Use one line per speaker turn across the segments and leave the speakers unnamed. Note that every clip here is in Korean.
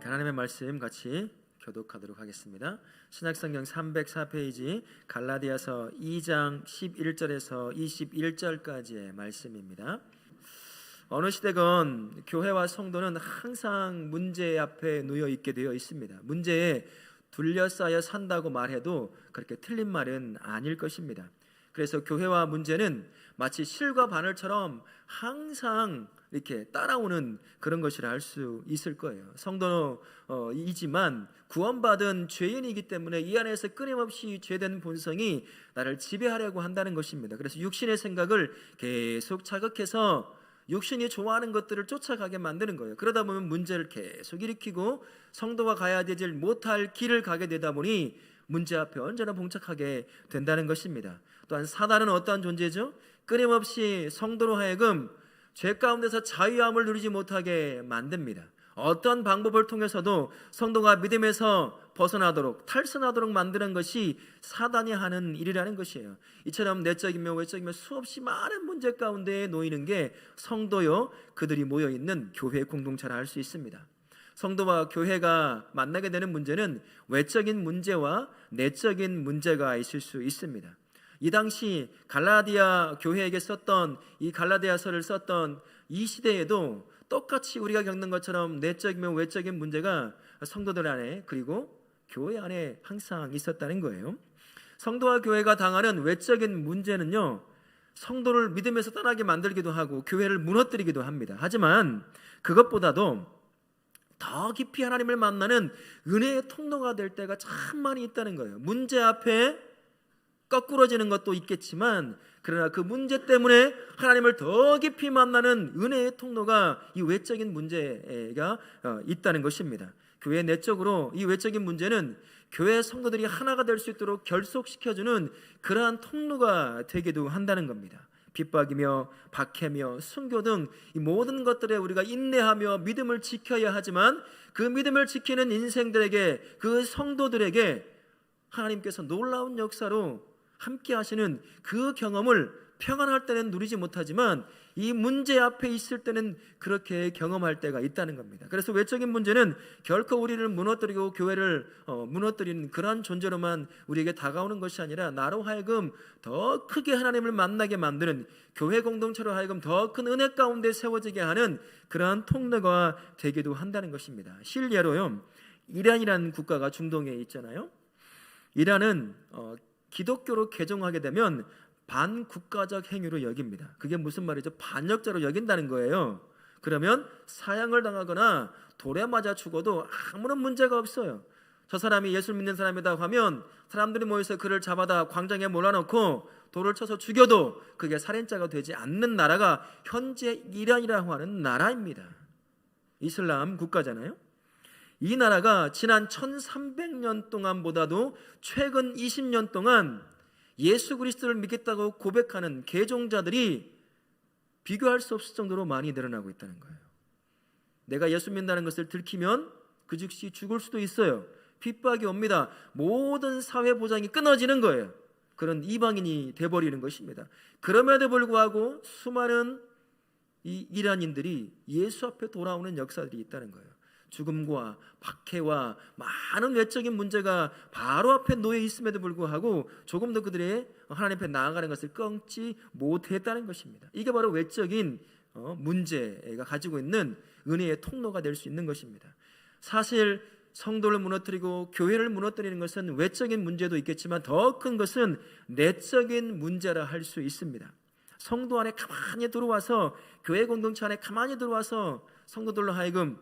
하나님의 말씀 같이 교독하도록 하겠습니다. 신약성경 304페이지 갈라디아서 2장 11절에서 21절까지의 말씀입니다. 어느 시대건 교회와 성도는 항상 문제 앞에 놓여 있게 되어 있습니다. 문제에 둘러싸여 산다고 말해도 그렇게 틀린 말은 아닐 것입니다. 그래서 교회와 문제는 마치 실과 바늘처럼 항상 이렇게 따라오는 그런 것이라 할 수 있을 거예요. 성도이지만 구원받은 죄인이기 때문에 이 안에서 끊임없이 죄된 본성이 나를 지배하려고 한다는 것입니다. 그래서 육신의 생각을 계속 자극해서 육신이 좋아하는 것들을 쫓아가게 만드는 거예요. 그러다 보면 문제를 계속 일으키고 성도가 가야 되질 못할 길을 가게 되다 보니 문제 앞에 언제나 봉착하게 된다는 것입니다. 또한 사단은 어떠한 존재죠? 끊임없이 성도로 하여금 죄 가운데서 자유함을 누리지 못하게 만듭니다. 어떤 방법을 통해서도 성도가 믿음에서 벗어나도록 탈선하도록 만드는 것이 사단이 하는 일이라는 것이에요. 이처럼 내적이며 외적이며 수없이 많은 문제 가운데 놓이는 게 성도요 그들이 모여있는 교회 공동체라 할 수 있습니다. 성도와 교회가 만나게 되는 문제는 외적인 문제와 내적인 문제가 있을 수 있습니다. 이 당시 갈라디아 교회에게 썼던 이 갈라디아서를 썼던 이 시대에도 똑같이 우리가 겪는 것처럼 내적이며 외적인 문제가 성도들 안에 그리고 교회 안에 항상 있었다는 거예요. 성도와 교회가 당하는 외적인 문제는요 성도를 믿음에서 떠나게 만들기도 하고 교회를 무너뜨리기도 합니다. 하지만 그것보다도 더 깊이 하나님을 만나는 은혜의 통로가 될 때가 참 많이 있다는 거예요. 문제 앞에 거꾸러지는 것도 있겠지만 그러나 그 문제 때문에 하나님을 더 깊이 만나는 은혜의 통로가 이 외적인 문제가 있다는 것입니다. 교회 내적으로 이 외적인 문제는 교회 성도들이 하나가 될 수 있도록 결속시켜주는 그러한 통로가 되기도 한다는 겁니다. 핍박이며 박해며 순교 등 이 모든 것들에 우리가 인내하며 믿음을 지켜야 하지만 그 믿음을 지키는 인생들에게 그 성도들에게 하나님께서 놀라운 역사로 함께 하시는 그 경험을 평안할 때는 누리지 못하지만 이 문제 앞에 있을 때는 그렇게 경험할 때가 있다는 겁니다. 그래서 외적인 문제는 결코 우리를 무너뜨리고 교회를 무너뜨리는 그러한 존재로만 우리에게 다가오는 것이 아니라 나로 하여금 더 크게 하나님을 만나게 만드는 교회 공동체로 하여금 더 큰 은혜 가운데 세워지게 하는 그러한 통로가 되기도 한다는 것입니다. 실례로요 이란이라는 국가가 중동에 있잖아요. 이란은 기독교로 개종하게 되면 반국가적 행위로 여깁니다. 그게 무슨 말이죠? 반역자로 여긴다는 거예요. 그러면 사형을 당하거나 돌에 맞아 죽어도 아무런 문제가 없어요. 저 사람이 예수 믿는 사람이다 하면 사람들이 모여서 그를 잡아다 광장에 몰아넣고 돌을 쳐서 죽여도 그게 살인자가 되지 않는 나라가 현재 이란이라고 하는 나라입니다. 이슬람 국가잖아요. 이 나라가 지난 1300년 동안보다도 최근 20년 동안 예수 그리스도를 믿겠다고 고백하는 개종자들이 비교할 수 없을 정도로 많이 늘어나고 있다는 거예요. 내가 예수 믿는다는 것을 들키면 그 즉시 죽을 수도 있어요. 핍박이 옵니다. 모든 사회 보장이 끊어지는 거예요. 그런 이방인이 돼버리는 것입니다. 그럼에도 불구하고 수많은 이 이란인들이 예수 앞에 돌아오는 역사들이 있다는 거예요. 죽음과 박해와 많은 외적인 문제가 바로 앞에 놓여 있음에도 불구하고 조금 더 그들의 하나님 앞에 나아가는 것을 끊지 못했다는 것입니다. 이게 바로 외적인 문제가 가지고 있는 은혜의 통로가 될 수 있는 것입니다. 사실 성도를 무너뜨리고 교회를 무너뜨리는 것은 외적인 문제도 있겠지만 더 큰 것은 내적인 문제라 할 수 있습니다. 성도 안에 가만히 들어와서 교회 공동체 안에 가만히 들어와서 성도들로 하여금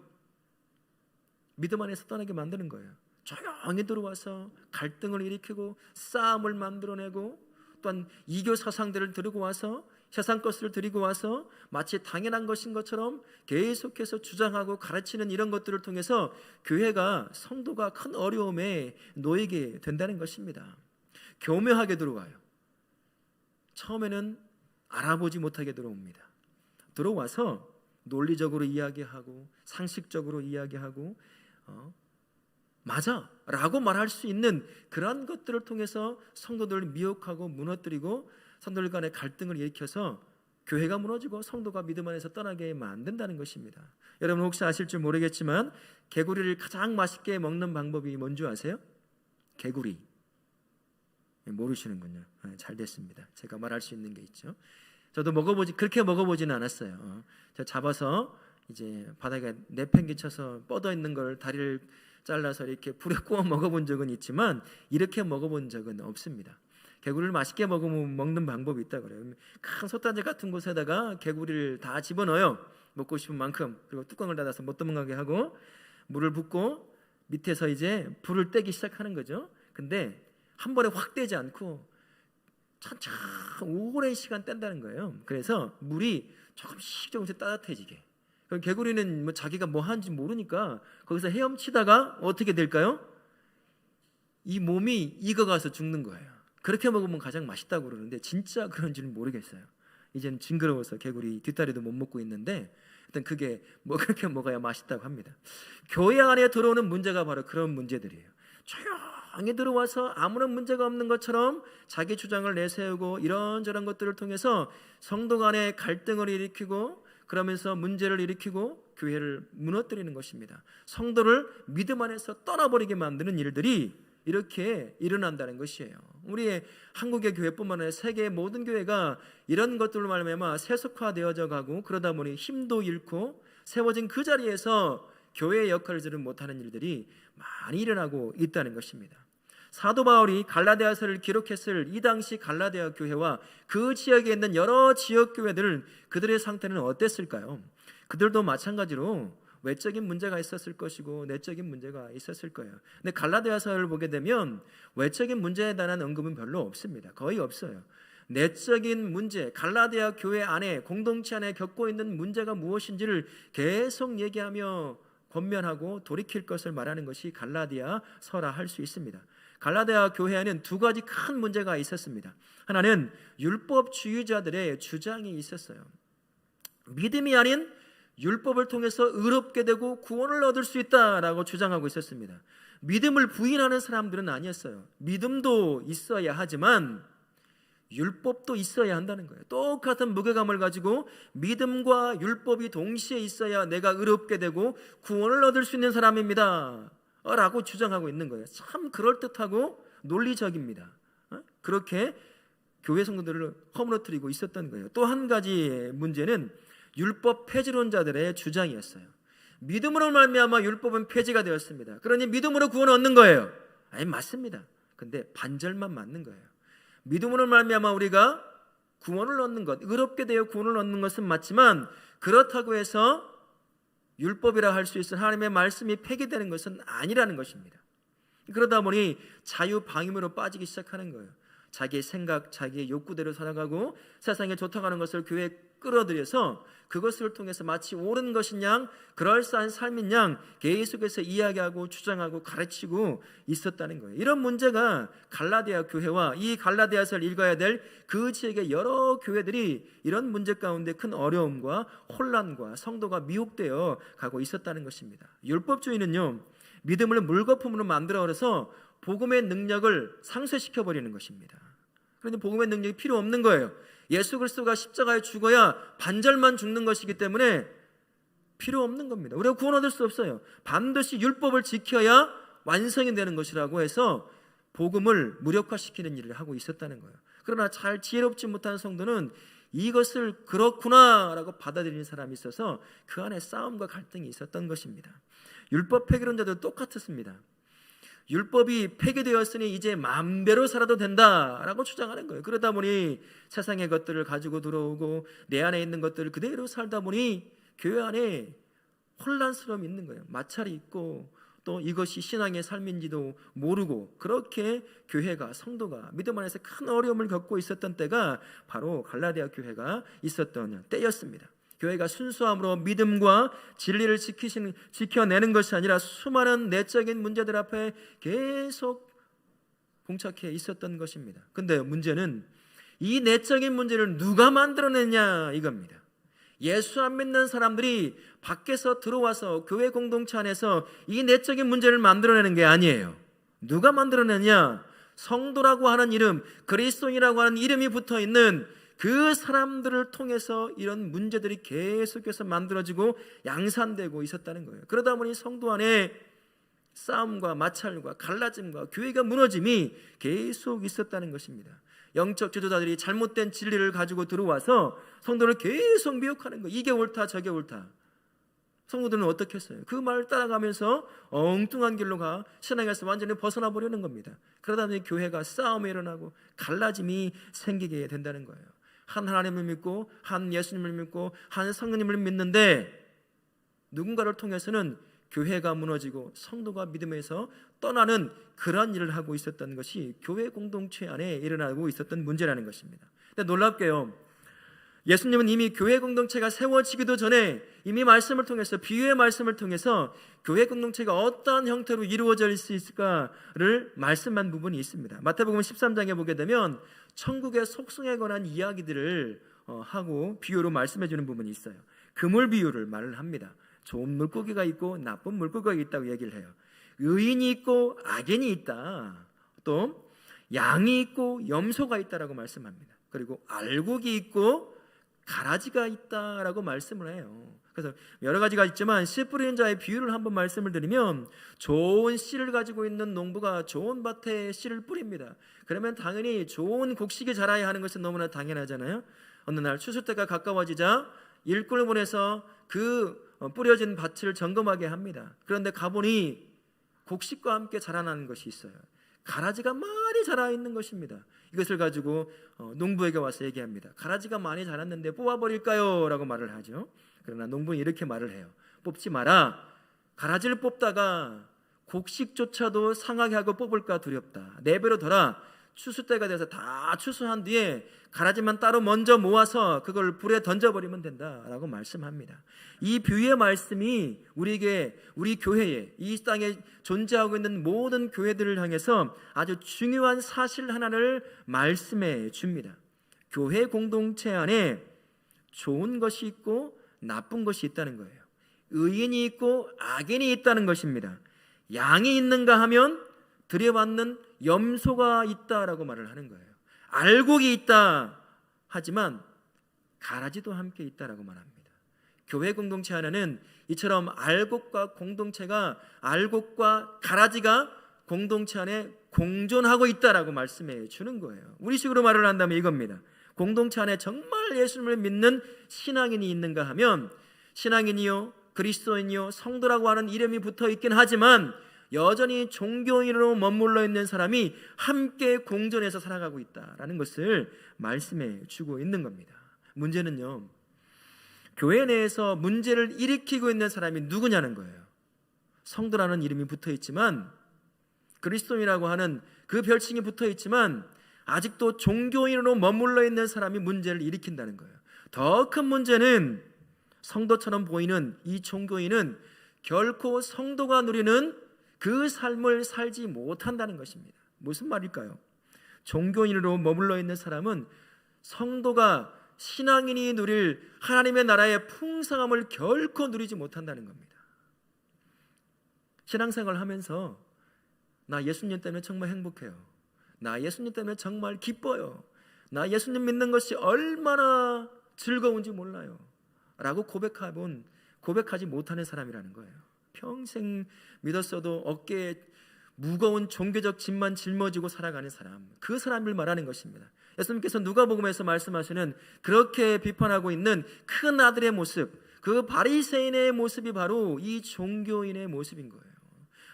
믿음 안에서 떠나게 만드는 거예요. 조용히 들어와서 갈등을 일으키고 싸움을 만들어내고 또한 이교 사상들을 들고 와서 세상 것을 들이고 와서 마치 당연한 것인 것처럼 계속해서 주장하고 가르치는 이런 것들을 통해서 교회가 성도가 큰 어려움에 놓이게 된다는 것입니다. 교묘하게 들어와요. 처음에는 알아보지 못하게 들어옵니다. 들어와서 논리적으로 이야기하고 상식적으로 이야기하고 맞아 라고 말할 수 있는 그런 것들을 통해서 성도들을 미혹하고 무너뜨리고 성도들 간의 갈등을 일으켜서 교회가 무너지고 성도가 믿음 안에서 떠나게 만든다는 것입니다. 여러분 혹시 아실 줄 모르겠지만 개구리를 가장 맛있게 먹는 방법이 뭔지 아세요? 개구리. 모르시는군요. 잘 됐습니다. 제가 말할 수 있는 게 있죠. 저도 그렇게 먹어보지는 않았어요. 제가 잡아서 이제 바닥에 내팽개쳐서 뻗어 있는 걸 다리를 잘라서 이렇게 불에 구워 먹어본 적은 있지만 이렇게 먹어본 적은 없습니다. 개구리를 맛있게 먹는 방법이 있다고 그래요. 큰 솥단지 같은 곳에다가 개구리를 다 집어넣어요. 먹고 싶은 만큼. 그리고 뚜껑을 닫아서 못 도망가게 하고 물을 붓고 밑에서 이제 불을 떼기 시작하는 거죠. 근데 한 번에 확 떼지 않고 천천히 오랜 시간 뗀다는 거예요. 그래서 물이 조금씩 따뜻해지게. 그럼 개구리는 뭐 자기가 뭐 하는지 모르니까 거기서 헤엄치다가 어떻게 될까요? 이 몸이 익어가서 죽는 거예요. 그렇게 먹으면 가장 맛있다고 그러는데 진짜 그런지는 모르겠어요. 이제는 징그러워서 개구리 뒷다리도 못 먹고 있는데 일단 그게 뭐 그렇게 먹어야 맛있다고 합니다. 교회 안에 들어오는 문제가 바로 그런 문제들이에요. 조용히 들어와서 아무런 문제가 없는 것처럼 자기 주장을 내세우고 이런저런 것들을 통해서 성도 간의 갈등을 일으키고 그러면서 문제를 일으키고 교회를 무너뜨리는 것입니다. 성도를 믿음 안에서 떠나버리게 만드는 일들이 이렇게 일어난다는 것이에요. 우리의 한국의 교회뿐만 아니라 세계의 모든 교회가 이런 것들로 말미암아 세속화되어져 가고 그러다 보니 힘도 잃고 세워진 그 자리에서 교회의 역할을 지를 못하는 일들이 많이 일어나고 있다는 것입니다. 사도 바울이 갈라디아서를 기록했을 이 당시 갈라디아 교회와 그 지역에 있는 여러 지역 교회들 그들의 상태는 어땠을까요? 그들도 마찬가지로 외적인 문제가 있었을 것이고 내적인 문제가 있었을 거예요. 근데 갈라디아서를 보게 되면 외적인 문제에 대한 언급은 별로 없습니다. 거의 없어요. 내적인 문제, 갈라디아 교회 안에 공동체 안에 겪고 있는 문제가 무엇인지를 계속 얘기하며 권면하고 돌이킬 것을 말하는 것이 갈라디아서라 할 수 있습니다. 갈라디아 교회에는 두 가지 큰 문제가 있었습니다. 하나는 율법주의자들의 주장이 있었어요. 믿음이 아닌 율법을 통해서 의롭게 되고 구원을 얻을 수 있다라고 주장하고 있었습니다. 믿음을 부인하는 사람들은 아니었어요. 믿음도 있어야 하지만 율법도 있어야 한다는 거예요. 똑같은 무게감을 가지고 믿음과 율법이 동시에 있어야 내가 의롭게 되고 구원을 얻을 수 있는 사람입니다 라고 주장하고 있는 거예요. 참 그럴듯하고 논리적입니다. 그렇게 교회 성도들을 허물어뜨리고 있었던 거예요. 또 한 가지 문제는 율법 폐지론자들의 주장이었어요. 믿음으로 말미암아 율법은 폐지가 되었습니다. 그러니 믿음으로 구원을 얻는 거예요. 아니 맞습니다. 근데 반절만 맞는 거예요. 믿음으로 말미암아 우리가 구원을 얻는 것, 의롭게 되어 구원을 얻는 것은 맞지만 그렇다고 해서 율법이라 할 수 있을 하나님의 말씀이 폐기되는 것은 아니라는 것입니다. 그러다 보니 자유방임으로 빠지기 시작하는 거예요. 자기의 생각, 자기의 욕구대로 살아가고 세상에 좋다고 하는 것을 교회에 끌어들여서 그것을 통해서 마치 옳은 것인 양, 그럴싸한 삶인 양 계속해서 이야기하고 주장하고 가르치고 있었다는 거예요. 이런 문제가 갈라디아 교회와 이 갈라디아서를 읽어야 될 그 지역의 여러 교회들이 이런 문제 가운데 큰 어려움과 혼란과 성도가 미혹되어 가고 있었다는 것입니다. 율법주의는요, 믿음을 물거품으로 만들어서 복음의 능력을 상쇄시켜버리는 것입니다. 그런데 복음의 능력이 필요 없는 거예요. 예수 그리스도가 십자가에 죽어야 반절만 죽는 것이기 때문에 필요 없는 겁니다. 우리가 구원 얻을 수 없어요. 반드시 율법을 지켜야 완성이 되는 것이라고 해서 복음을 무력화시키는 일을 하고 있었다는 거예요. 그러나 잘 지혜롭지 못한 성도는 이것을 그렇구나라고 받아들이는 사람이 있어서 그 안에 싸움과 갈등이 있었던 것입니다. 율법 폐기론자도 똑같았습니다. 율법이 폐기되었으니 이제 마음대로 살아도 된다라고 주장하는 거예요. 그러다 보니 세상의 것들을 가지고 들어오고 내 안에 있는 것들을 그대로 살다 보니 교회 안에 혼란스러움이 있는 거예요. 마찰이 있고 또 이것이 신앙의 삶인지도 모르고 그렇게 교회가 성도가 믿음 안에서 큰 어려움을 겪고 있었던 때가 바로 갈라디아 교회가 있었던 때였습니다. 교회가 순수함으로 믿음과 진리를 지켜내는 것이 아니라 수많은 내적인 문제들 앞에 계속 봉착해 있었던 것입니다. 근데 문제는 이 내적인 문제를 누가 만들어냈냐 이겁니다. 예수 안 믿는 사람들이 밖에서 들어와서 교회 공동체 안에서 이 내적인 문제를 만들어내는 게 아니에요. 누가 만들어냈냐? 성도라고 하는 이름, 그리스도인이라고 하는 이름이 붙어있는 그 사람들을 통해서 이런 문제들이 계속해서 만들어지고 양산되고 있었다는 거예요. 그러다 보니 성도 안에 싸움과 마찰과 갈라짐과 교회가 무너짐이 계속 있었다는 것입니다. 영적 지도자들이 잘못된 진리를 가지고 들어와서 성도를 계속 미혹하는 거예요. 이게 옳다 저게 옳다. 성도들은 어떻게 했어요? 그 말 따라가면서 엉뚱한 길로 가 신앙에서 완전히 벗어나 보려는 겁니다. 그러다 보니 교회가 싸움이 일어나고 갈라짐이 생기게 된다는 거예요. 한 하나님을 믿고 한 예수님을 믿고 한 성령님을 믿는데 누군가를 통해서는 교회가 무너지고 성도가 믿음에서 떠나는 그런 일을 하고 있었던 것이 교회 공동체 안에 일어나고 있었던 문제라는 것입니다. 근데 놀랍게요, 예수님은 이미 교회 공동체가 세워지기도 전에 이미 말씀을 통해서, 비유의 말씀을 통해서 교회 공동체가 어떠한 형태로 이루어질 수 있을까를 말씀한 부분이 있습니다. 마태복음 13장에 보게 되면 천국의 속성에 관한 이야기들을 하고 비유로 말씀해 주는 부분이 있어요. 그물 비유를 말을 합니다. 좋은 물고기가 있고 나쁜 물고기가 있다고 얘기를 해요. 의인이 있고 악인이 있다. 또 양이 있고 염소가 있다라고 말씀합니다. 그리고 알곡이 있고 가라지가 있다라고 말씀을 해요. 그래서 여러 가지가 있지만 씨 뿌리는 자의 비유를 한번 말씀을 드리면, 좋은 씨를 가지고 있는 농부가 좋은 밭에 씨를 뿌립니다. 그러면 당연히 좋은 곡식이 자라야 하는 것은 너무나 당연하잖아요. 어느 날 추수 때가 가까워지자 일꾼을 보내서 그 뿌려진 밭을 점검하게 합니다. 그런데 가보니 곡식과 함께 자라나는 것이 있어요. 가라지가 많이 자라 있는 것입니다. 이것을 가지고 농부에게 와서 얘기합니다. 가라지가 많이 자랐는데 뽑아버릴까요? 라고 말을 하죠. 그러나 농부는 이렇게 말을 해요. 뽑지 마라. 가라지를 뽑다가 곡식조차도 상하게 하고 뽑을까 두렵다. 4배로 더라. 추수 때가 돼서 다 추수한 뒤에 가라지만 따로 먼저 모아서 그걸 불에 던져버리면 된다라고 말씀합니다. 이 비유의 말씀이 우리에게, 우리 교회에, 이 땅에 존재하고 있는 모든 교회들을 향해서 아주 중요한 사실 하나를 말씀해 줍니다. 교회 공동체 안에 좋은 것이 있고 나쁜 것이 있다는 거예요. 의인이 있고 악인이 있다는 것입니다. 양이 있는가 하면 들여받는 염소가 있다라고 말을 하는 거예요. 알곡이 있다 하지만 가라지도 함께 있다라고 말합니다. 교회 공동체 안에는 이처럼 알곡과 가라지가 공동체 안에 공존하고 있다라고 말씀해 주는 거예요. 우리식으로 말을 한다면 이겁니다. 공동체 안에 정말 예수님을 믿는 신앙인이 있는가 하면, 신앙인이요, 그리스도인이요, 성도라고 하는 이름이 붙어 있긴 하지만 여전히 종교인으로 머물러 있는 사람이 함께 공존해서 살아가고 있다라는 것을 말씀해 주고 있는 겁니다. 문제는요, 교회 내에서 문제를 일으키고 있는 사람이 누구냐는 거예요. 성도라는 이름이 붙어 있지만, 그리스도인이라고 하는 그 별칭이 붙어 있지만 아직도 종교인으로 머물러 있는 사람이 문제를 일으킨다는 거예요. 더 큰 문제는 성도처럼 보이는 이 종교인은 결코 성도가 누리는 그 삶을 살지 못한다는 것입니다. 무슨 말일까요? 종교인으로 머물러 있는 사람은 성도가, 신앙인이 누릴 하나님의 나라의 풍성함을 결코 누리지 못한다는 겁니다. 신앙생활 하면서 나 예수님 때문에 정말 행복해요. 나 예수님 때문에 정말 기뻐요. 나 예수님 믿는 것이 얼마나 즐거운지 몰라요. 라고 고백하지 못하는 사람이라는 거예요. 평생 믿었어도 어깨에 무거운 종교적 짐만 짊어지고 살아가는 사람, 그 사람을 말하는 것입니다. 예수님께서 누가복음에서 말씀하시는 그렇게 비판하고 있는 큰 아들의 모습, 그 바리새인의 모습이 바로 이 종교인의 모습인 거예요.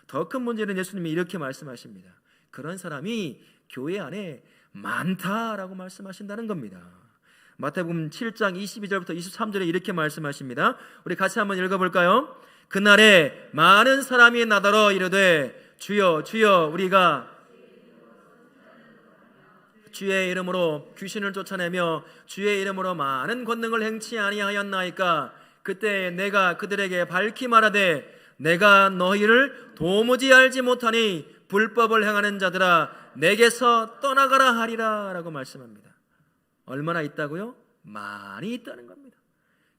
더 큰 문제는 예수님이 이렇게 말씀하십니다. 그런 사람이 교회 안에 많다라고 말씀하신다는 겁니다. 마태복음 7장 22절부터 23절에 이렇게 말씀하십니다. 우리 같이 한번 읽어볼까요? 그날에 많은 사람이 나더러 이르되 주여 주여 우리가 주의 이름으로 귀신을 쫓아내며 주의 이름으로 많은 권능을 행치 아니하였나이까. 그때 내가 그들에게 밝히 말하되 내가 너희를 도무지 알지 못하니 불법을 행하는 자들아 내게서 떠나가라 하리라 라고 말씀합니다. 얼마나 있다고요? 많이 있다는 겁니다.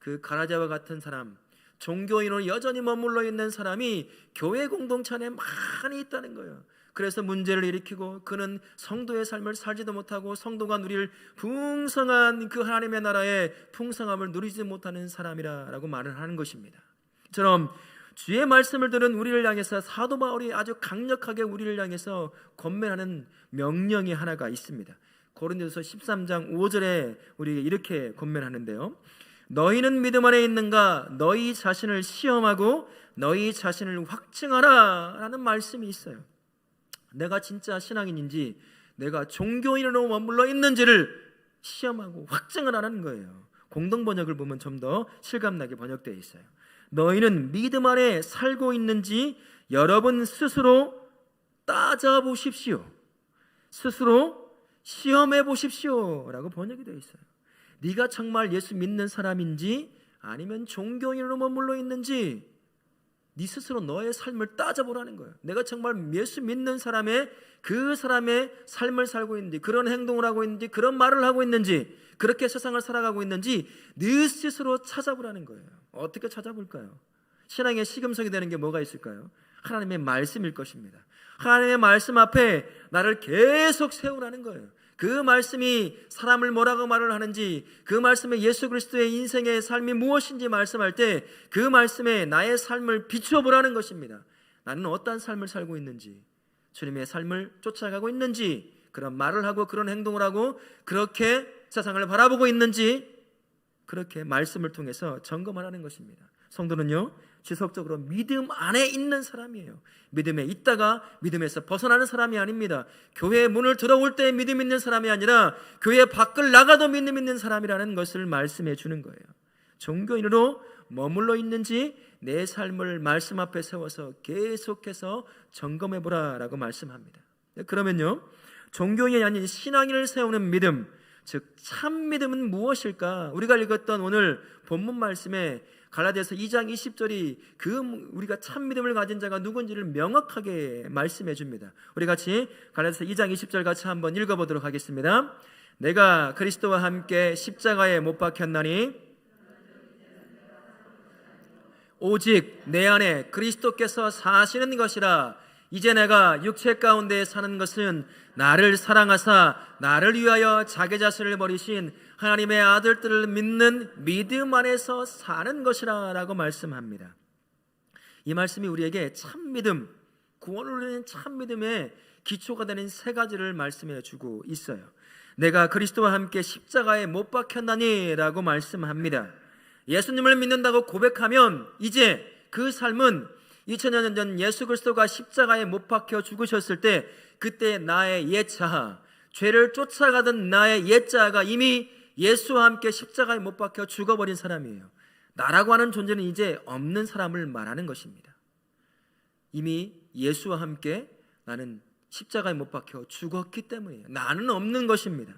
그 가라지와 같은 사람, 종교인으로 여전히 머물러 있는 사람이 교회 공동체 안에 많이 있다는 거예요. 그래서 문제를 일으키고 그는 성도의 삶을 살지도 못하고 성도가 누릴 풍성한 그 하나님의 나라의 풍성함을 누리지 못하는 사람이라고 말을 하는 것입니다. 처럼 주의 말씀을 들은 우리를 향해서 사도 바울이 아주 강력하게 우리를 향해서 권면하는 명령이 하나가 있습니다. 고린도서 13장 5절에 우리에게 이렇게 권면하는데요. 너희는 믿음 안에 있는가? 너희 자신을 시험하고 너희 자신을 확증하라 라는 말씀이 있어요. 내가 진짜 신앙인인지 내가 종교인으로 머물러 있는지를 시험하고 확증을 하라는 거예요. 공동 번역을 보면 좀 더 실감나게 번역되어 있어요. 너희는 믿음 안에 살고 있는지 여러분 스스로 따져보십시오. 스스로 시험해 보십시오 라고 번역이 되어 있어요. 네가 정말 예수 믿는 사람인지 아니면 종교인으로 머물러 있는지 네 스스로 너의 삶을 따져보라는 거예요. 내가 정말 예수 믿는 그 사람의 삶을 살고 있는지, 그런 행동을 하고 있는지, 그런 말을 하고 있는지, 그렇게 세상을 살아가고 있는지 네 스스로 찾아보라는 거예요. 어떻게 찾아볼까요? 신앙의 시금석이 되는 게 뭐가 있을까요? 하나님의 말씀일 것입니다. 하나님의 말씀 앞에 나를 계속 세우라는 거예요. 그 말씀이 사람을 뭐라고 말을 하는지, 그 말씀에 예수 그리스도의 인생의 삶이 무엇인지 말씀할 때 그 말씀에 나의 삶을 비추어 보라는 것입니다. 나는 어떤 삶을 살고 있는지, 주님의 삶을 쫓아가고 있는지, 그런 말을 하고 그런 행동을 하고 그렇게 세상을 바라보고 있는지, 그렇게 말씀을 통해서 점검하라는 것입니다. 성도는요, 지속적으로 믿음 안에 있는 사람이에요. 믿음에 있다가 믿음에서 벗어나는 사람이 아닙니다. 교회의 문을 들어올 때 믿음 있는 사람이 아니라 교회 밖을 나가도 믿음 있는 사람이라는 것을 말씀해 주는 거예요. 종교인으로 머물러 있는지 내 삶을 말씀 앞에 세워서 계속해서 점검해 보라라고 말씀합니다. 그러면요, 종교인이 아닌 신앙인을 세우는 믿음, 즉 참 믿음은 무엇일까? 우리가 읽었던 오늘 본문 말씀에 갈라디아서 2장 20절이 우리가 참 믿음을 가진 자가 누군지를 명확하게 말씀해 줍니다. 우리 같이 갈라디아서 2장 20절 같이 한번 읽어보도록 하겠습니다. 내가 그리스도와 함께 십자가에 못 박혔나니 오직 내 안에 그리스도께서 사시는 것이라. 이제 내가 육체 가운데 사는 것은 나를 사랑하사 나를 위하여 자기 자신을 버리신 하나님의 아들들을 믿는 믿음 안에서 사는 것이라 라고 말씀합니다. 이 말씀이 우리에게 참 믿음, 구원을 누리는 참 믿음의 기초가 되는 세 가지를 말씀해 주고 있어요. 내가 그리스도와 함께 십자가에 못 박혔나니 라고 말씀합니다. 예수님을 믿는다고 고백하면 이제 그 삶은 2000여 년 전 예수 그리스도가 십자가에 못 박혀 죽으셨을 때 그때 나의 옛 자아, 죄를 쫓아가던 나의 옛 자아가 이미 예수와 함께 십자가에 못 박혀 죽어버린 사람이에요. 나라고 하는 존재는 이제 없는 사람을 말하는 것입니다. 이미 예수와 함께 나는 십자가에 못 박혀 죽었기 때문이에요. 나는 없는 것입니다.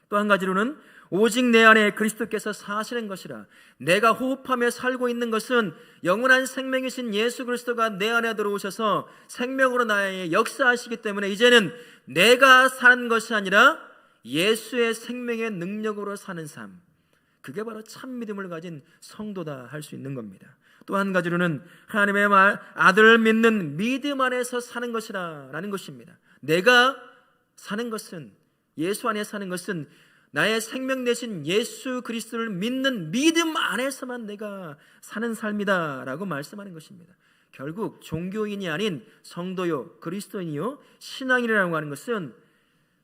또 한 가지로는 오직 내 안에 그리스도께서 사시는 것이라. 내가 호흡하며 살고 있는 것은 영원한 생명이신 예수 그리스도가 내 안에 들어오셔서 생명으로 나의 역사하시기 때문에 이제는 내가 사는 것이 아니라 예수의 생명의 능력으로 사는 삶, 그게 바로 참 믿음을 가진 성도다 할 수 있는 겁니다. 또 한 가지로는 하나님의 아들을 믿는 믿음 안에서 사는 것이라 라는 것입니다. 내가 사는 것은, 예수 안에 사는 것은 나의 생명 되신 예수 그리스도를 믿는 믿음 안에서만 내가 사는 삶이다 라고 말씀하는 것입니다. 결국 종교인이 아닌 성도요, 그리스도인이요, 신앙인이라고 하는 것은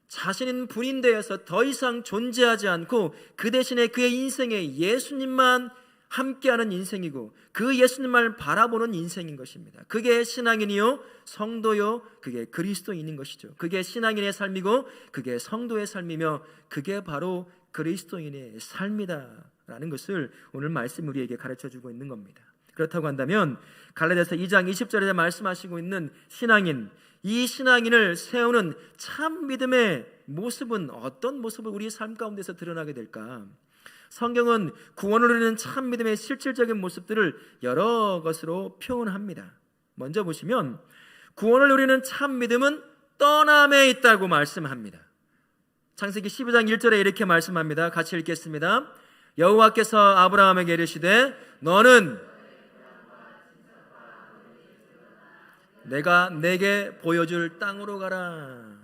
자신은 분인되어서 더 이상 존재하지 않고 그 대신에 그의 인생에 예수님만 함께하는 인생이고 그 예수님만 바라보는 인생인 것입니다. 그게 신앙인이요, 성도요, 그게 그리스도인인 것이죠. 그게 신앙인의 삶이고 그게 성도의 삶이며 그게 바로 그리스도인의 삶이다 라는 것을 오늘 말씀 우리에게 가르쳐주고 있는 겁니다. 그렇다고 한다면 갈라디아서 2장 20절에 말씀하시고 있는 신앙인, 이 신앙인을 세우는 참 믿음의 모습은 어떤 모습을 우리 삶 가운데서 드러나게 될까? 성경은 구원을 누리는 참 믿음의 실질적인 모습들을 여러 것으로 표현합니다. 먼저 보시면 구원을 누리는 참 믿음은 떠남에 있다고 말씀합니다. 창세기 12장 1절에 이렇게 말씀합니다. 같이 읽겠습니다. 여호와께서 아브라함에게 이르시되 너는 내가 내게 보여줄 땅으로 가라.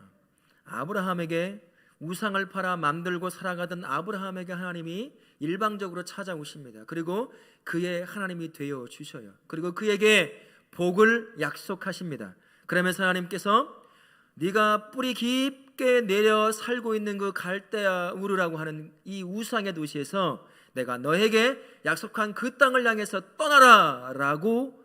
아브라함에게 우상을 팔아 만들고 살아가던 아브라함에게 하나님이 일방적으로 찾아오십니다. 그리고 그의 하나님이 되어 주셔요. 그리고 그에게 복을 약속하십니다. 그러면서 하나님께서 네가 뿌리 깊게 내려 살고 있는 그 갈대아 우르라고 하는 이 우상의 도시에서 내가 너에게 약속한 그 땅을 향해서 떠나라 라고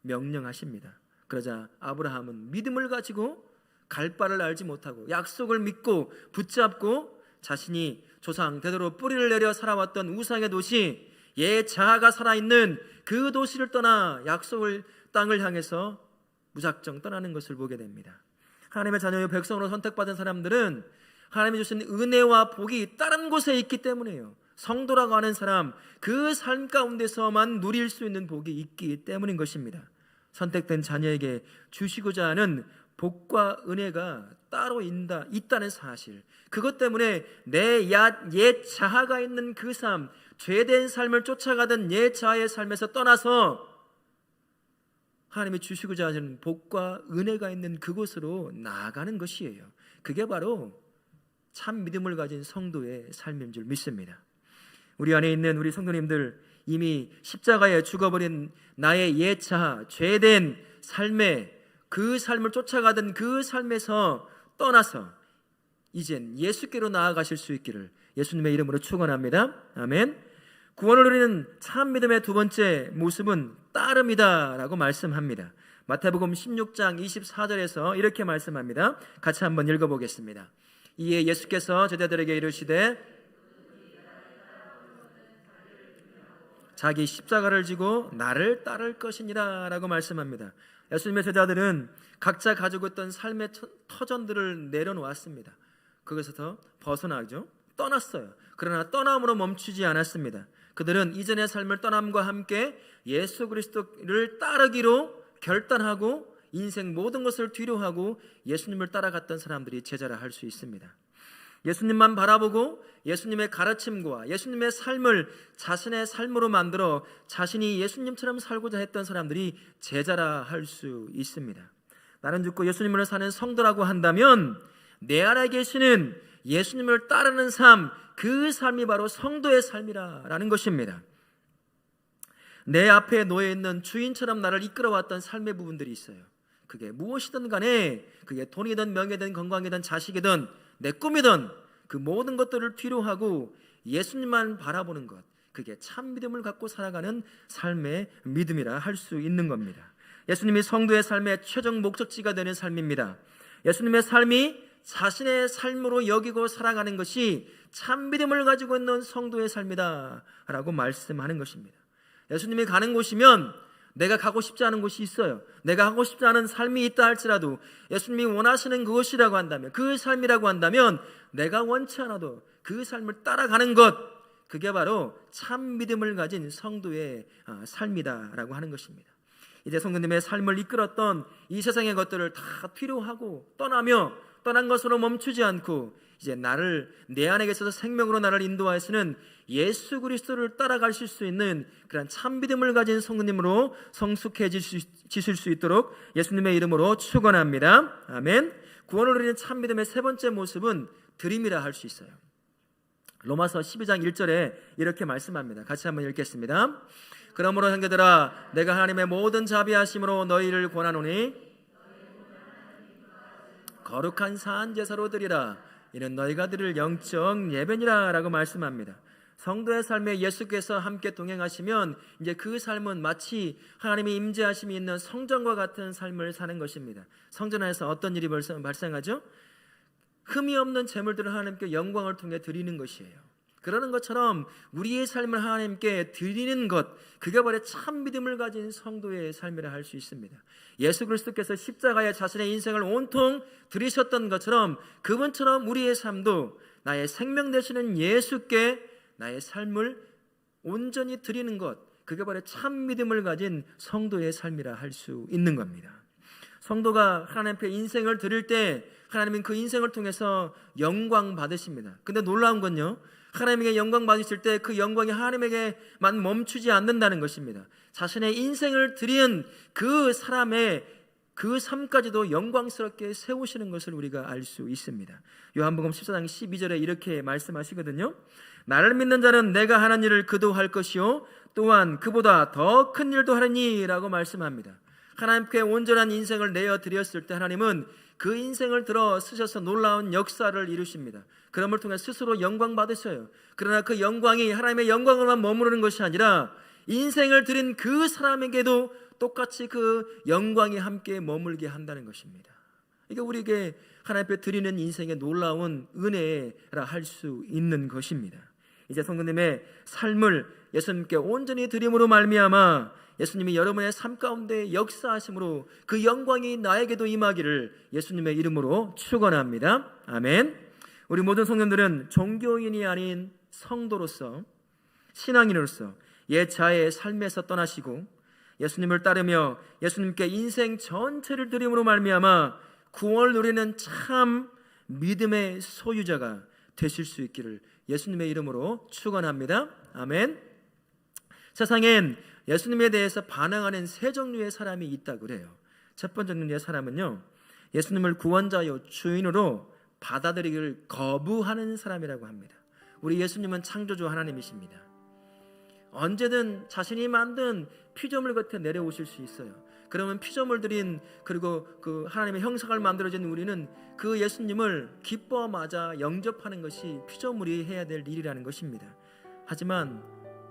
명령하십니다. 그러자 아브라함은 믿음을 가지고 갈 바를 알지 못하고 약속을 믿고 붙잡고 자신이 조상 대대로 뿌리를 내려 살아왔던 우상의 도시, 옛 자아가 살아있는 그 도시를 떠나 약속을 땅을 향해서 무작정 떠나는 것을 보게 됩니다. 하나님의 자녀의 백성으로 선택받은 사람들은 하나님이 주신 은혜와 복이 다른 곳에 있기 때문이에요. 성도라고 하는 사람, 그 삶 가운데서만 누릴 수 있는 복이 있기 때문인 것입니다. 선택된 자녀에게 주시고자 하는 복과 은혜가 따로 있다는 사실, 그것 때문에 내 옛 자아가 있는 그 삶, 죄된 삶을 쫓아가던 옛 자아의 삶에서 떠나서 하나님이 주시고자 하는 복과 은혜가 있는 그곳으로 나아가는 것이에요. 그게 바로 참 믿음을 가진 성도의 삶인 줄 믿습니다. 우리 안에 있는 우리 성도님들, 이미 십자가에 죽어버린 나의 옛 자아, 죄된 삶에 그 삶을 쫓아가던 그 삶에서 떠나서 이젠 예수께로 나아가실 수 있기를 예수님의 이름으로 축원합니다. 아멘. 구원을 누리는 참 믿음의 두 번째 모습은 따름이다 라고 말씀합니다. 마태복음 16장 24절에서 이렇게 말씀합니다. 같이 한번 읽어보겠습니다. 이에 예수께서 제자들에게 이르시되 자기 십자가를 지고 나를 따를 것이니라 라고 말씀합니다. 예수님의 제자들은 각자 가지고 있던 삶의 터전들을 내려놓았습니다. 거기서 벗어나죠. 떠났어요. 그러나 떠남으로 멈추지 않았습니다. 그들은 이전의 삶을 떠남과 함께 예수 그리스도를 따르기로 결단하고 인생 모든 것을 뒤로하고 예수님을 따라갔던 사람들이 제자라 할 수 있습니다. 예수님만 바라보고 예수님의 가르침과 예수님의 삶을 자신의 삶으로 만들어 자신이 예수님처럼 살고자 했던 사람들이 제자라 할 수 있습니다. 나는 죽고 예수님을 사는 성도라고 한다면 내 안에 계시는 예수님을 따르는 삶, 그 삶이 바로 성도의 삶이라는 것입니다. 내 앞에 놓여 있는 주인처럼 나를 이끌어왔던 삶의 부분들이 있어요. 그게 무엇이든 간에, 그게 돈이든 명예든 건강이든 자식이든 내 꿈이든 그 모든 것들을 뒤로하고 예수님만 바라보는 것, 그게 참 믿음을 갖고 살아가는 삶의 믿음이라 할 수 있는 겁니다. 예수님이 성도의 삶의 최종 목적지가 되는 삶입니다. 예수님의 삶이 자신의 삶으로 여기고 살아가는 것이 참 믿음을 가지고 있는 성도의 삶이다 라고 말씀하는 것입니다. 예수님이 가는 곳이면 내가 가고 싶지 않은 곳이 있어요. 내가 하고 싶지 않은 삶이 있다 할지라도 예수님이 원하시는 그것이라고 한다면, 그 삶이라고 한다면 내가 원치 않아도 그 삶을 따라가는 것, 그게 바로 참 믿음을 가진 성도의 삶이다라고 하는 것입니다. 이제 성도님의 삶을 이끌었던 이 세상의 것들을 다 필요하고 떠난 것으로 멈추지 않고 이제 내 안에 계셔서 생명으로 나를 인도하시는 예수 그리스도를 따라가실 수 있는 그런 참 믿음을 가진 성도님으로 성숙해지실 수 있도록 예수님의 이름으로 축원합니다. 아멘. 구원을 누리는 참 믿음의 세 번째 모습은 드림이라 할 수 있어요. 로마서 12장 1절에 이렇게 말씀합니다. 같이 한번 읽겠습니다. 그러므로 형제들아, 내가 하나님의 모든 자비하심으로 너희를 권하노니 거룩한 사한 제사로 드리라. 이는 너희가 드릴 영적 예배니라 라고 말씀합니다. 성도의 삶에 예수께서 함께 동행하시면 이제 그 삶은 마치 하나님의 임재하심이 있는 성전과 같은 삶을 사는 것입니다. 성전 안에서 어떤 일이 발생하죠? 흠이 없는 제물들을 하나님께 영광을 통해 드리는 것이에요. 그러는 것처럼 우리의 삶을 하나님께 드리는 것, 그게 바로 참 믿음을 가진 성도의 삶이라 할 수 있습니다. 예수 그리스도께서 십자가에 자신의 인생을 온통 드리셨던 것처럼 그분처럼 우리의 삶도 나의 생명 되시는 예수께 나의 삶을 온전히 드리는 것, 그게 바로 참 믿음을 가진 성도의 삶이라 할 수 있는 겁니다. 성도가 하나님 앞에 인생을 드릴 때 하나님은 그 인생을 통해서 영광 받으십니다. 근데 놀라운 건요, 하나님에게 영광 받으실 때 그 영광이 하나님에게만 멈추지 않는다는 것입니다. 자신의 인생을 드린 그 사람의 그 삶까지도 영광스럽게 세우시는 것을 우리가 알 수 있습니다. 요한복음 14장 12절에 이렇게 말씀하시거든요. 나를 믿는 자는 내가 하는 일을 그도 할 것이요 또한 그보다 더 큰 일도 하리니 라고 말씀합니다. 하나님께 온전한 인생을 내어드렸을 때 하나님은 그 인생을 들어 쓰셔서 놀라운 역사를 이루십니다. 그럼을 통해 스스로 영광 받으셔요. 그러나 그 영광이 하나님의 영광으로만 머무르는 것이 아니라 인생을 드린 그 사람에게도 똑같이 그 영광이 함께 머물게 한다는 것입니다. 이게 우리에게 하나님 앞에 드리는 인생의 놀라운 은혜라 할 수 있는 것입니다. 이제 성도님의 삶을 예수님께 온전히 드림으로 말미암아 예수님이 여러분의 삶 가운데 역사하심으로 그 영광이 나에게도 임하기를 예수님의 이름으로 축원합니다. 아멘. 우리 모든 성도들은 종교인이 아닌 성도로서, 신앙인으로서 옛 자의 삶에서 떠나시고 예수님을 따르며 예수님께 인생 전체를 드림으로 말미암아 구원을 누리는 참 믿음의 소유자가 되실 수 있기를 예수님의 이름으로 축원합니다. 아멘. 세상엔 예수님에 대해서 반항하는 세 종류의 사람이 있다고 그래요. 첫 번째 종류의 사람은요, 예수님을 구원자요 주인으로 받아들이기를 거부하는 사람이라고 합니다. 우리 예수님은 창조주 하나님이십니다. 언제든 자신이 만든 피조물 곁에 내려오실 수 있어요. 그러면 피조물들인 그리고 그 하나님의 형상을 만들어진 우리는 그 예수님을 기뻐 맞아 영접하는 것이 피조물이 해야 될 일이라는 것입니다. 하지만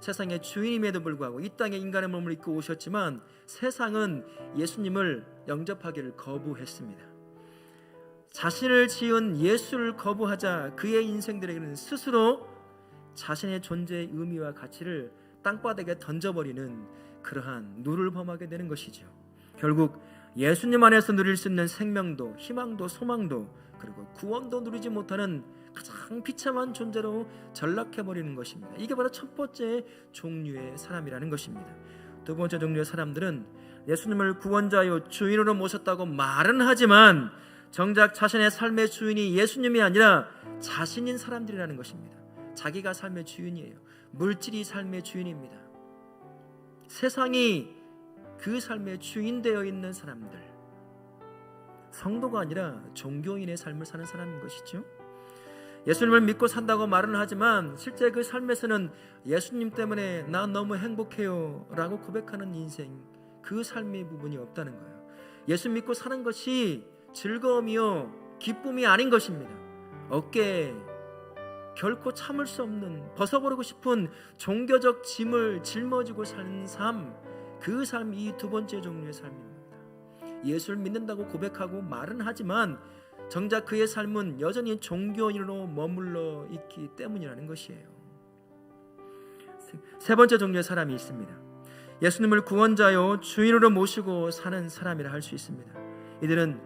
세상의 주인임에도 불구하고 이 땅에 인간의 몸을 입고 오셨지만 세상은 예수님을 영접하기를 거부했습니다. 자신을 지은 예수를 거부하자 그의 인생들에게는 스스로 자신의 존재의 의미와 가치를 땅바닥에 던져버리는 그러한 누를 범하게 되는 것이죠. 결국 예수님 안에서 누릴 수 있는 생명도 희망도 소망도 그리고 구원도 누리지 못하는 가장 비참한 존재로 전락해버리는 것입니다. 이게 바로 첫 번째 종류의 사람이라는 것입니다. 두 번째 종류의 사람들은 예수님을 구원자요 주인으로 모셨다고 말은 하지만 정작 자신의 삶의 주인이 예수님이 아니라 자신인 사람들이라는 것입니다. 자기가 삶의 주인이에요. 물질이 삶의 주인입니다. 세상이 그 삶의 주인 되어 있는 사람들, 성도가 아니라 종교인의 삶을 사는 사람인 것이죠. 예수님을 믿고 산다고 말은 하지만 실제 그 삶에서는 예수님 때문에 나 너무 행복해요 라고 고백하는 인생, 그 삶의 부분이 없다는 거예요. 예수 믿고 사는 것이 즐거움이요 기쁨이 아닌 것입니다. 어깨에 결코 참을 수 없는 벗어버리고 싶은 종교적 짐을 짊어지고 사는 삶, 그 삶이 이 두 번째 종류의 삶입니다. 예수를 믿는다고 고백하고 말은 하지만 정작 그의 삶은 여전히 종교인으로 머물러 있기 때문이라는 것이에요. 세 번째 종류의 사람이 있습니다. 예수님을 구원자요 주인으로 모시고 사는 사람이라 할 수 있습니다. 이들은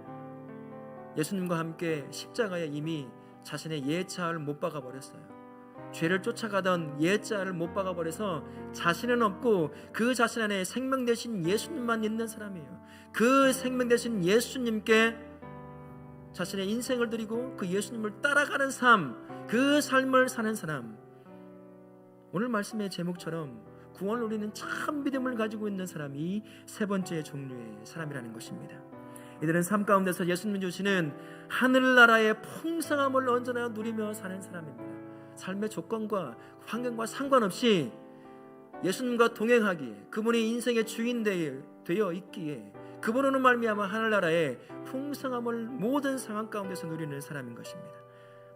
예수님과 함께 십자가에 이미 자신의 옛자를 못 박아 버렸어요. 죄를 쫓아가던 옛자를 못 박아 버려서 자신은 없고 그 자신 안에 생명 되신 예수님만 있는 사람이에요. 그 생명 되신 예수님께 자신의 인생을 드리고 그 예수님을 따라가는 삶, 그 삶을 사는 사람. 오늘 말씀의 제목처럼 구원을 누리는 참 믿음을 가지고 있는 사람이 세 번째 종류의 사람이라는 것입니다. 이들은 삶 가운데서 예수님 주시는 하늘나라의 풍성함을 언제나 누리며 사는 사람입니다. 삶의 조건과 환경과 상관없이 예수님과 동행하기에, 그분이 인생의 주인 되어 있기에 그분으로 말미암아 하늘나라의 풍성함을 모든 상황 가운데서 누리는 사람인 것입니다.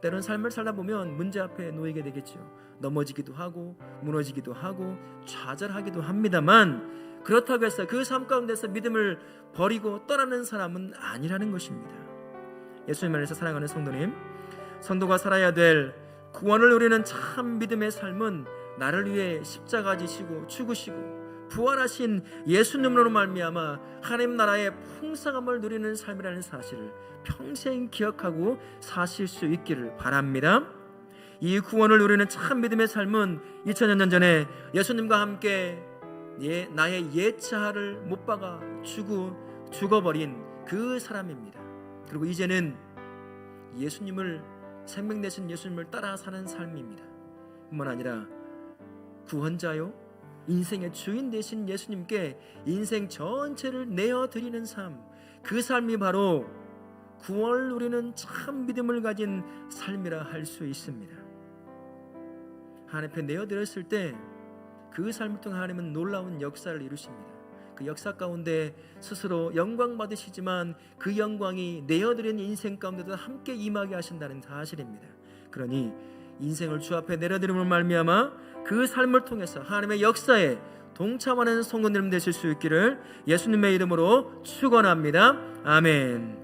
때론 삶을 살다 보면 문제 앞에 놓이게 되겠죠. 넘어지기도 하고 무너지기도 하고 좌절하기도 합니다만 그렇다고 해서 그 삶 가운데서 믿음을 버리고 떠나는 사람은 아니라는 것입니다. 예수님 안에서 사랑하는 성도님, 성도가 살아야 될 구원을 누리는 참 믿음의 삶은 나를 위해 십자가 지시고 죽으시고 부활하신 예수님으로 말미암아 하나님 나라의 풍성함을 누리는 삶이라는 사실을 평생 기억하고 사실 수 있기를 바랍니다. 이 구원을 누리는 참 믿음의 삶은 2000년 전에 예수님과 함께 나의 옛자를 못 박아 죽어버린 그 사람입니다. 그리고 이제는 예수님을, 생명 되신 예수님을 따라 사는 삶입니다. 뿐만 아니라 구원자요 인생의 주인 되신 예수님께 인생 전체를 내어드리는 삶, 그 삶이 바로 구원을 누리는 참 믿음을 가진 삶이라 할 수 있습니다. 하나님 앞에 내어드렸을 때 그 삶을 통해 하나님은 놀라운 역사를 이루십니다. 그 역사 가운데 스스로 영광 받으시지만 그 영광이 내어드린 인생 가운데도 함께 임하게 하신다는 사실입니다. 그러니 인생을 주 앞에 내려드림을 말미암아 그 삶을 통해서 하나님의 역사에 동참하는 성도님 되실 수 있기를 예수님의 이름으로 축원합니다. 아멘.